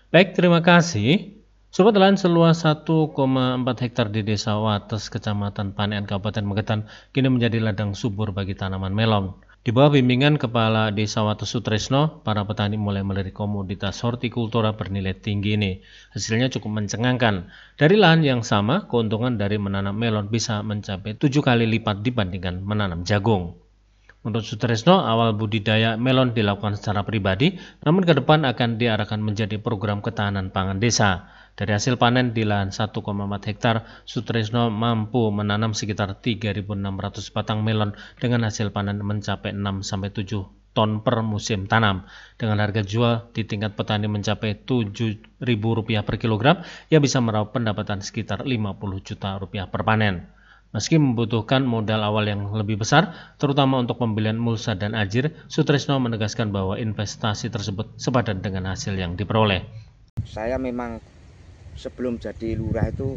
Baik, terima kasih. Sobat lahan seluas 1,4 hektar di Desa Wates, Kecamatan Panean, Kabupaten Magetan, kini menjadi ladang subur bagi tanaman melon. Di bawah bimbingan Kepala Desa Wates Sutresno, para petani mulai melirik komoditas hortikultura bernilai tinggi ini. Hasilnya cukup mencengangkan. Dari lahan yang sama, keuntungan dari menanam melon bisa mencapai 7 kali lipat dibandingkan menanam jagung. Menurut Sutresno, awal budidaya melon dilakukan secara pribadi, namun ke depan akan diarahkan menjadi program ketahanan pangan desa. Dari hasil panen di lahan 1,4 hektar, Sutresno mampu menanam sekitar 3.600 batang melon dengan hasil panen mencapai 6-7 ton per musim tanam. Dengan harga jual di tingkat petani mencapai Rp7.000 per kilogram, ia bisa meraup pendapatan sekitar Rp50 juta per panen. Meski membutuhkan modal awal yang lebih besar, terutama untuk pembelian mulsa dan ajir, Sutresno menegaskan bahwa investasi tersebut sepadan dengan hasil yang diperoleh. Saya memang sebelum jadi lurah itu,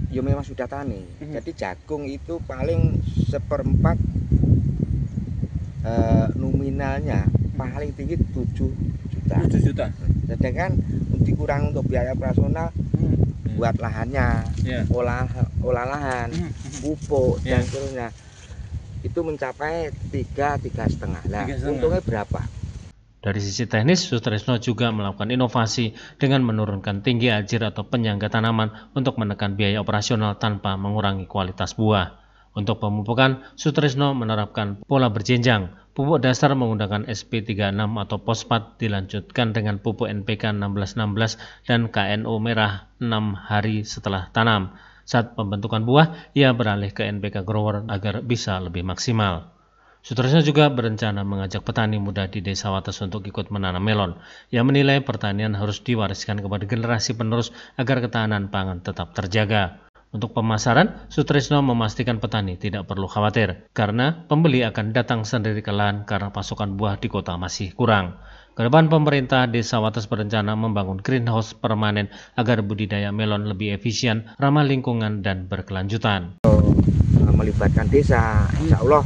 ya memang sudah tani. Jadi jagung itu paling seperempat nominalnya paling tinggi 7 juta. 7 juta. Sedangkan dikurang untuk biaya operasional, buat lahannya, olah lahan, pupuk dan seterusnya, itu mencapai 3,5. Nah, untungnya berapa? Dari sisi teknis, Sutresno juga melakukan inovasi dengan menurunkan tinggi ajir atau penyangga tanaman untuk menekan biaya operasional tanpa mengurangi kualitas buah. Untuk pemupukan, Sutresno menerapkan pola berjenjang. Pupuk dasar menggunakan SP36 atau fosfat dilanjutkan dengan pupuk NPK 1616 dan KNO merah 6 hari setelah tanam. Saat pembentukan buah, ia beralih ke NPK grower agar bisa lebih maksimal. Sutresno juga berencana mengajak petani muda di Desa Wates untuk ikut menanam melon. Ia menilai pertanian harus diwariskan kepada generasi penerus agar ketahanan pangan tetap terjaga. Untuk pemasaran, Sutresno memastikan petani tidak perlu khawatir, karena pembeli akan datang sendiri ke lahan karena pasokan buah di kota masih kurang. Kedepan pemerintah Desa Wates berencana membangun greenhouse permanen agar budidaya melon lebih efisien, ramah lingkungan, dan berkelanjutan. Melibatkan desa, insya Allah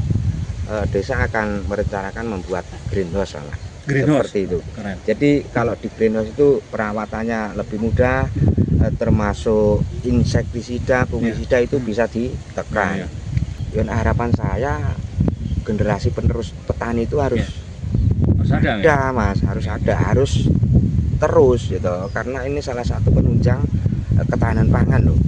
desa akan merencanakan membuat greenhouse, seperti itu. Keren. Jadi kalau di greenhouse itu perawatannya lebih mudah, termasuk insektisida, fungisida itu bisa ditekan. Dan harapan saya generasi penerus petani itu harus ada, Mas, harus ada, harus terus gitu, karena ini salah satu penunjang ketahanan pangan loh.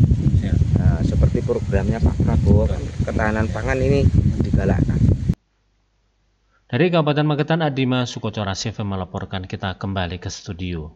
Seperti programnya Pak Prabowo kan, ketahanan pangan ini digalakkan. Dari Kabupaten Magetan, Adima Sukocora CV melaporkan. Kita kembali ke studio.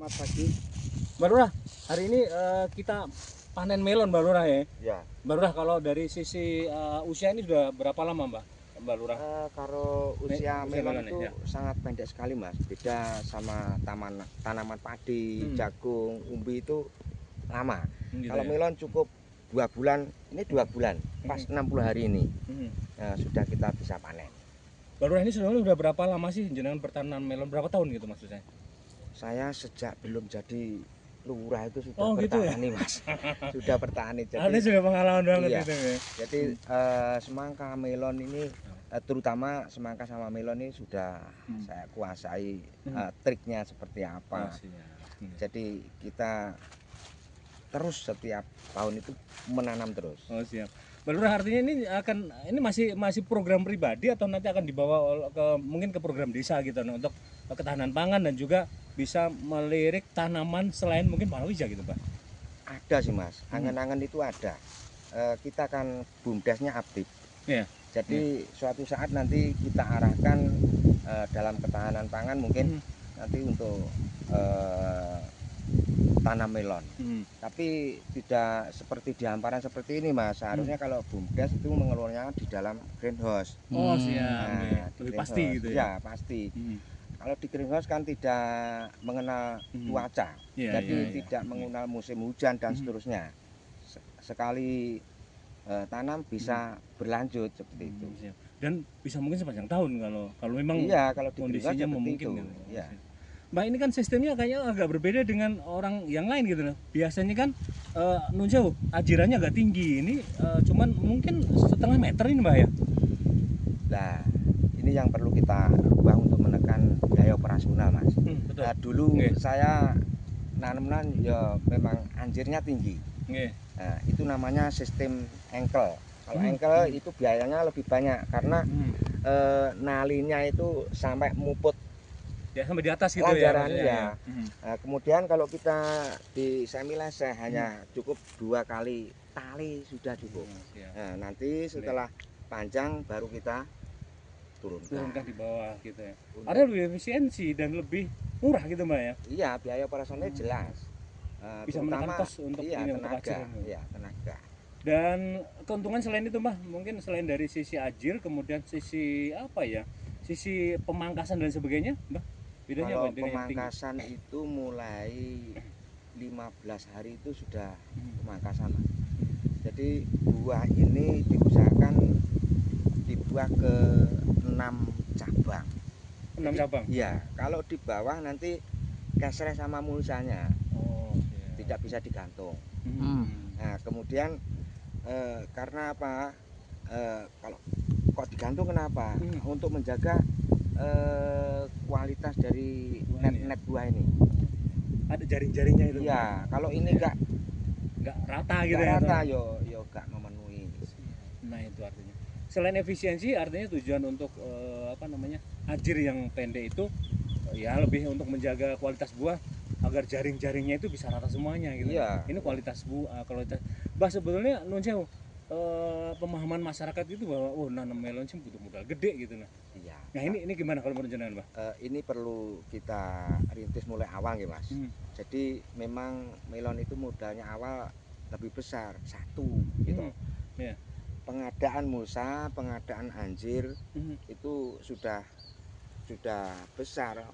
Selamat pagi. Mbak Lurah, hari ini kita panen melon Mbak Lurah ya. Ya, Mbak Lurah, kalau dari sisi usia ini sudah berapa lama Mbak Lurah? kalau usia usia melon melon itu ya. sangat pendek sekali Mas. Beda sama tanaman padi, jagung, umbi itu lama. Gitu Kalau ya. melon cukup 2 bulan, ini 2 bulan, pas 60 hari ini sudah kita bisa panen. Mbak Lurah, ini sudah berapa lama sih jenengan bertanam melon? Berapa tahun gitu maksudnya? Saya sejak belum jadi lurah itu sudah Oh, gitu ya? bertani Mas. Sudah bertani. Ini sudah pengalaman banget Iya. gitu ya. Jadi semangka melon ini terutama semangka sama melon ini sudah saya kuasai triknya seperti apa. Jadi kita terus setiap tahun itu menanam terus. Oh, siap. Mbak Lurah, artinya ini masih program pribadi atau nanti akan dibawa mungkin ke program desa gitu untuk ketahanan pangan dan juga bisa melirik tanaman selain mungkin palawija gitu Pak? Ada sih Mas, angan-angan itu ada. Kita kan BUMDesnya aktif. Iya. Jadi suatu saat nanti kita arahkan dalam ketahanan pangan mungkin nanti untuk tanam melon. Tapi tidak seperti di hamparan seperti ini Mas. Seharusnya kalau BUMDes itu mengelolanya di dalam greenhouse. Oh siap. Nah, Lebih pasti gitu Ya ya. pasti. Kalau di greenhouse kan tidak mengenal cuaca, jadi tidak mengenal musim hujan dan seterusnya. Sekali tanam bisa berlanjut seperti itu. Dan bisa mungkin sepanjang tahun kalau memang kalau di kondisinya greenhouse memungkinkan. gitu. Ya. Mbak, ini kan sistemnya kayaknya agak berbeda dengan orang yang lain gitu loh. Biasanya kan nun jauh ajirannya agak tinggi. Ini cuman mungkin setengah meter ini Mbak ya. Nah, ini yang perlu kita ubah untuk menekan biaya operasional Mas. Betul. Nah, dulu saya nanam ya memang anjirnya tinggi. Nah, itu namanya sistem engkel. Kalau engkel itu biayanya lebih banyak karena nalinya itu sampai muput. Ya sampai di atas gitu ya. Nah, kemudian kalau kita di semi leseh hanya cukup 2 kali tali sudah cukup. Nah, nanti setelah panjang baru kita turunkan di bawah gitu ya. Ada lebih efisiensi dan lebih murah gitu Mbak ya. Iya, biaya operasionalnya jelas. Bisa menekan kos untuk tenaga. Iya, tenaga. Dan keuntungan selain itu Mbak, mungkin selain dari sisi ajir, kemudian sisi apa ya? Sisi pemangkasan dan sebagainya, Mbak. Bedanya kalau apa dengan pemangkasan itu mulai 15 hari itu sudah pemangkasan. Jadi buah ini diusahakan dibuat ke 6 cabang. 6 cabang? Iya, kalau di bawah nanti kesreh sama mulsanya. Tidak bisa digantung. Nah, kemudian karena apa? Kalau kok digantung kenapa? Untuk menjaga kualitas dari net buah ini. Ada jaring-jaringnya itu. Iya, kalau ini enggak rata gitu ya. Rata yo enggak memenuhi. Nah, itu artinya. Selain efisiensi, artinya tujuan untuk ajir yang pendek itu ya lebih untuk menjaga kualitas buah agar jaring-jaringnya itu bisa rata semuanya gitu. Iya. Ini kualitas buah, kualitas. Bah, sebetulnya nun sewu, pemahaman masyarakat itu bahwa nanam melon sih butuh modal gede gitu nah. Iya. Nah, ini gimana kalau menurut jenengan, Mbak? Ini perlu kita rintis mulai awal ya, Mas. Jadi memang melon itu modalnya awal lebih besar, 1 gitu. Pengadaan mulsa, pengadaan anjir itu sudah besar.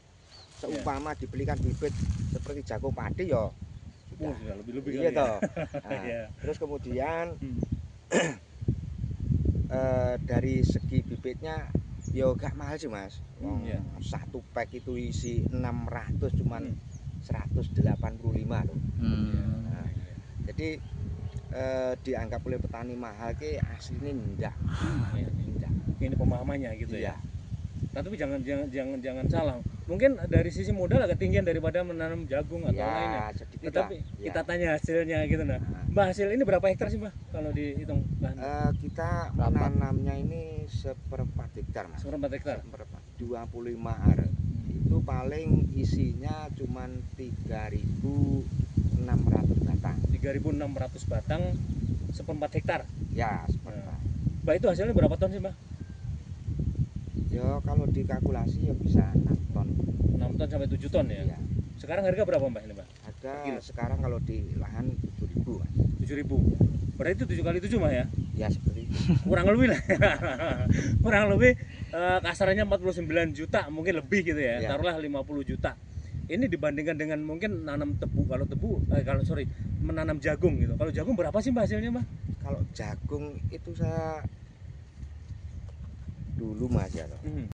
Seumpama dibelikan bibit seperti jagung padi ya sudah lebih-lebih iya toh. Nah, terus kemudian dari segi bibitnya ya gak mahal sih Mas. Satu pack itu isi 600 cuman 185 loh. Nah, jadi dianggap oleh petani mahal ke aslinya enggak. Ini pemahamannya gitu ya. Tapi jangan salah. Mungkin dari sisi modal agak tinggian daripada menanam jagung atau lainnya. Tetapi kita tanya hasilnya gitu nah. Mbak, hasil ini berapa hektar sih Mbak kalau dihitung lahan? Kita menanamnya ini 1/4 hektar Mas. 1/4 hektar. 25 ar. Itu paling isinya cuman 3.600 batang. 3.600 batang 1/4 hektar. Ya, 1/4. Mbak, itu hasilnya berapa ton sih Mbak? Ya kalau dikalkulasi ya bisa 6 ton. 6 ton sampai 7 ton ya. Iya. Sekarang harga berapa Mbak ini Mbak? Harga Kilo. sekarang kalau di lahan 7.000 Mas. 7.000. Berarti itu 7 kali 7 Mbak ya? Ya seperti itu. Kurang lebih lah. Kurang lebih kasarannya 49 juta mungkin lebih gitu ya. Ya. Taruhlah 50 juta. Ini dibandingkan dengan mungkin nanam tebu. Kalau menanam jagung gitu. Kalau jagung berapa sih Mbak hasilnya Mbak? Kalau jagung itu saya dulu Mas ya. Mhm.